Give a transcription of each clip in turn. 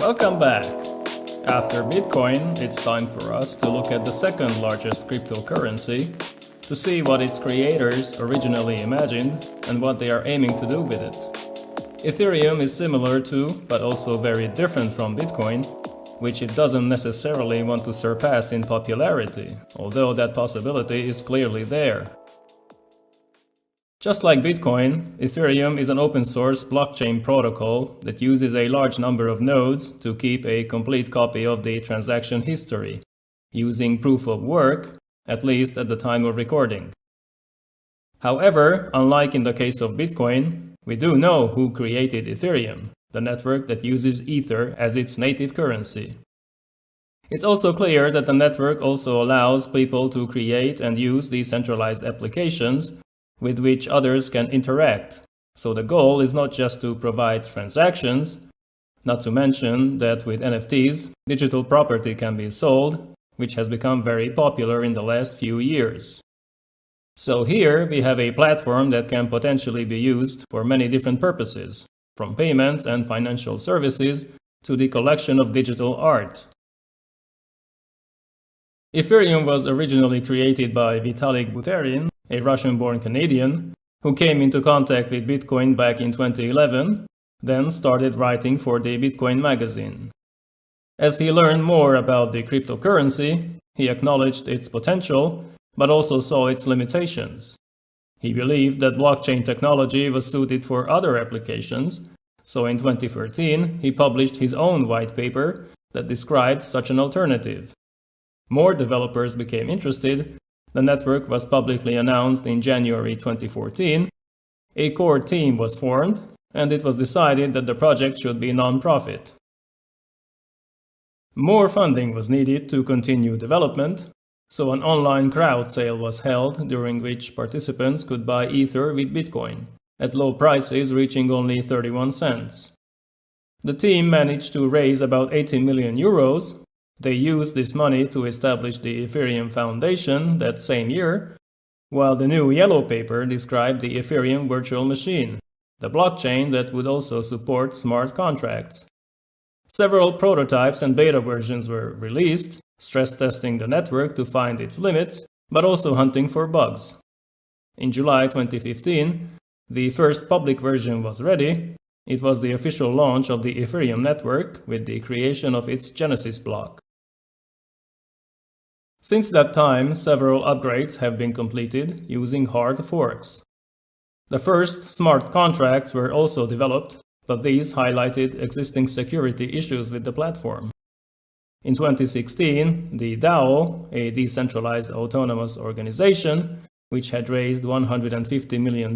Welcome back! After Bitcoin, it's time for us to look at the second largest cryptocurrency to see what its creators originally imagined and what they are aiming to do with it. Ethereum is similar to, but also very different from Bitcoin, which it doesn't necessarily want to surpass in popularity, although that possibility is clearly there. Just like Bitcoin, Ethereum is an open-source blockchain protocol that uses a large number of nodes to keep a complete copy of the transaction history, using proof of work, at least at the time of recording. However, unlike in the case of Bitcoin, we do know who created Ethereum, the network that uses Ether as its native currency. It's also clear that the network also allows people to create and use decentralized applications with which others can interact. So the goal is not just to provide transactions, not to mention that with NFTs, digital property can be sold, which has become very popular in the last few years. So here we have a platform that can potentially be used for many different purposes, from payments and financial services to the collection of digital art. Ethereum was originally created by Vitalik Buterin, a Russian-born Canadian, who came into contact with Bitcoin back in 2011, then started writing for the Bitcoin magazine. As he learned more about the cryptocurrency, he acknowledged its potential, but also saw its limitations. He believed that blockchain technology was suited for other applications, so in 2013 he published his own white paper that described such an alternative. More developers became interested. The network was publicly announced in January 2014, a core team was formed, and it was decided that the project should be non-profit. More funding was needed to continue development, so an online crowd sale was held during which participants could buy Ether with Bitcoin, at low prices reaching only 31 cents. The team managed to raise about 80 million euros. They used this money to establish the Ethereum Foundation that same year, while the new yellow paper described the Ethereum virtual machine, the blockchain that would also support smart contracts. Several prototypes and beta versions were released, stress testing the network to find its limits, but also hunting for bugs. In July 2015, the first public version was ready. It was the official launch of the Ethereum network with the creation of its Genesis block. Since that time, several upgrades have been completed using hard forks. The first smart contracts were also developed, but these highlighted existing security issues with the platform. In 2016, the DAO, a decentralized autonomous organization, which had raised $150 million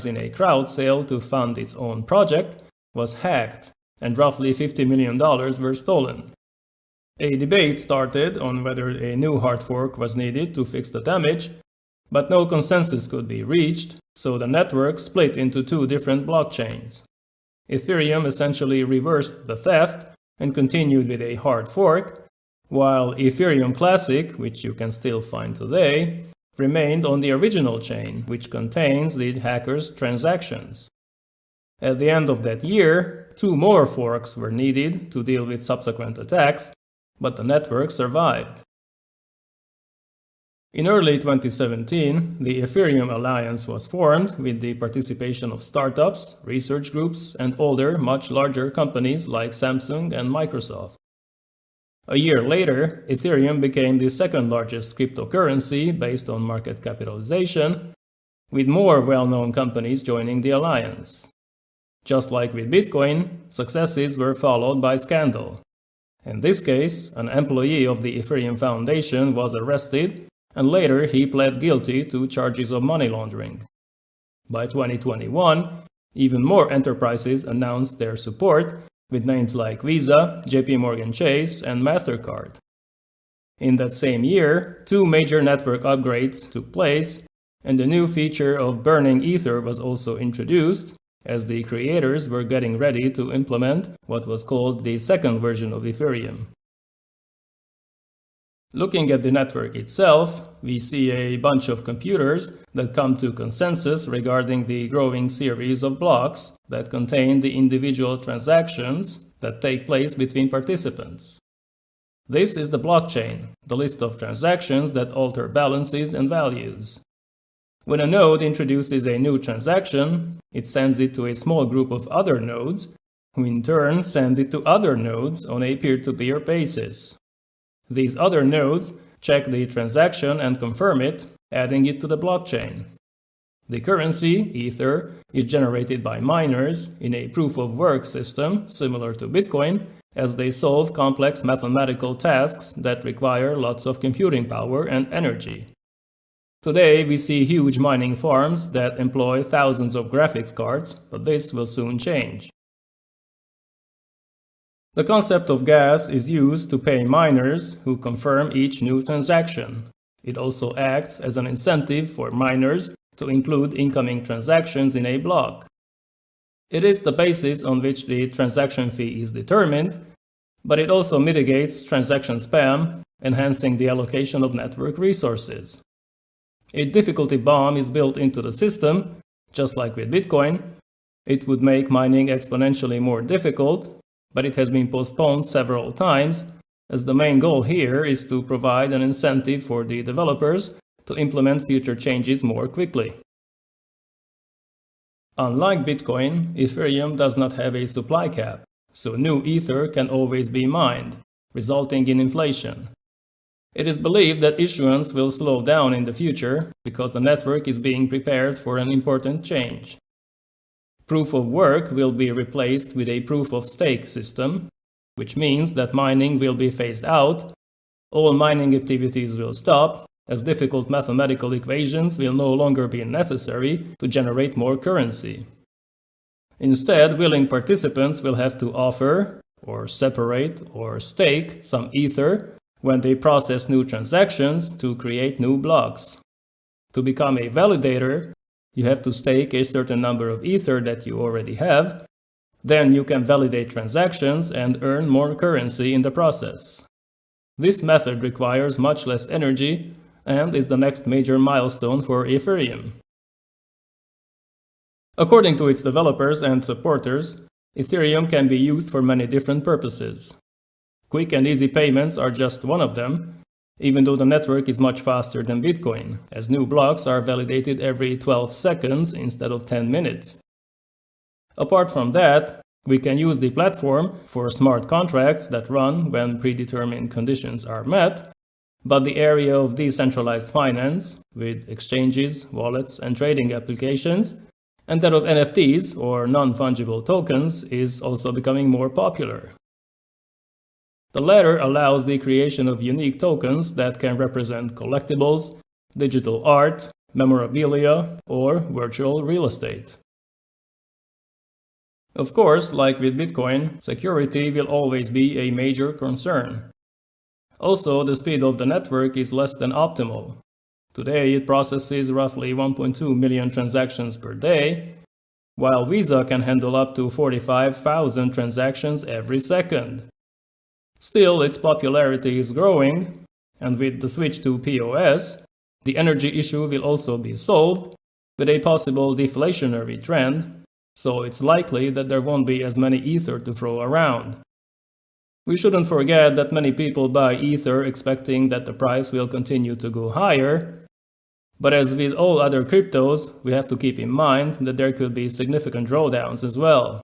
in a crowd sale to fund its own project, was hacked, and roughly $50 million were stolen. A debate started on whether a new hard fork was needed to fix the damage, but no consensus could be reached, so the network split into two different blockchains. Ethereum essentially reversed the theft and continued with a hard fork, while Ethereum Classic, which you can still find today, remained on the original chain, which contains the hackers' transactions. At the end of that year, two more forks were needed to deal with subsequent attacks, but the network survived. In early 2017, the Ethereum Alliance was formed with the participation of startups, research groups, and older, much larger companies like Samsung and Microsoft. A year later, Ethereum became the second largest cryptocurrency based on market capitalization, with more well-known companies joining the alliance. Just like with Bitcoin, successes were followed by scandal. In this case, an employee of the Ethereum Foundation was arrested, and later he pled guilty to charges of money laundering. By 2021, even more enterprises announced their support, with names like Visa, JP Morgan Chase, and MasterCard. In that same year, two major network upgrades took place, and the new feature of burning Ether was also introduced, as the creators were getting ready to implement what was called the second version of Ethereum. Looking at the network itself, we see a bunch of computers that come to consensus regarding the growing series of blocks that contain the individual transactions that take place between participants. This is the blockchain, the list of transactions that alter balances and values. When a node introduces a new transaction, it sends it to a small group of other nodes, who in turn send it to other nodes on a peer-to-peer basis. These other nodes check the transaction and confirm it, adding it to the blockchain. The currency, Ether, is generated by miners in a proof-of-work system similar to Bitcoin, as they solve complex mathematical tasks that require lots of computing power and energy. Today, we see huge mining farms that employ thousands of graphics cards, but this will soon change. The concept of gas is used to pay miners who confirm each new transaction. It also acts as an incentive for miners to include incoming transactions in a block. It is the basis on which the transaction fee is determined, but it also mitigates transaction spam, enhancing the allocation of network resources. A difficulty bomb is built into the system, just like with Bitcoin. It would make mining exponentially more difficult, but it has been postponed several times, as the main goal here is to provide an incentive for the developers to implement future changes more quickly. Unlike Bitcoin, Ethereum does not have a supply cap, so new Ether can always be mined, resulting in inflation. It is believed that issuance will slow down in the future because the network is being prepared for an important change. Proof of work will be replaced with a proof of stake system, which means that mining will be phased out, all mining activities will stop, as difficult mathematical equations will no longer be necessary to generate more currency. Instead, willing participants will have to offer, or separate, or stake some Ether when they process new transactions to create new blocks. To become a validator, you have to stake a certain number of Ether that you already have. Then you can validate transactions and earn more currency in the process. This method requires much less energy and is the next major milestone for Ethereum. According to its developers and supporters, Ethereum can be used for many different purposes. Quick and easy payments are just one of them, even though the network is much faster than Bitcoin, as new blocks are validated every 12 seconds instead of 10 minutes. Apart from that, we can use the platform for smart contracts that run when predetermined conditions are met, but the area of decentralized finance, with exchanges, wallets, and trading applications, and that of NFTs, or non-fungible tokens, is also becoming more popular. The latter allows the creation of unique tokens that can represent collectibles, digital art, memorabilia, or virtual real estate. Of course, like with Bitcoin, security will always be a major concern. Also, the speed of the network is less than optimal. Today, it processes roughly 1.2 million transactions per day, while Visa can handle up to 45,000 transactions every second. Still, its popularity is growing, and with the switch to POS, the energy issue will also be solved, with a possible deflationary trend, so it's likely that there won't be as many Ether to throw around. We shouldn't forget that many people buy Ether expecting that the price will continue to go higher, but as with all other cryptos, we have to keep in mind that there could be significant drawdowns as well.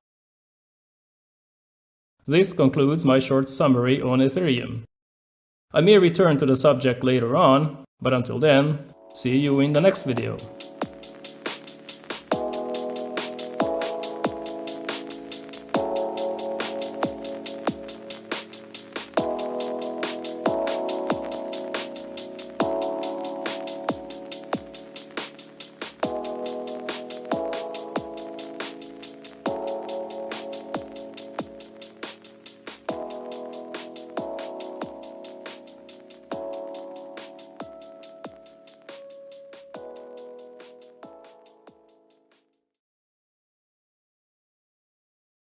This concludes my short summary on Ethereum. I may return to the subject later on, but until then, see you in the next video.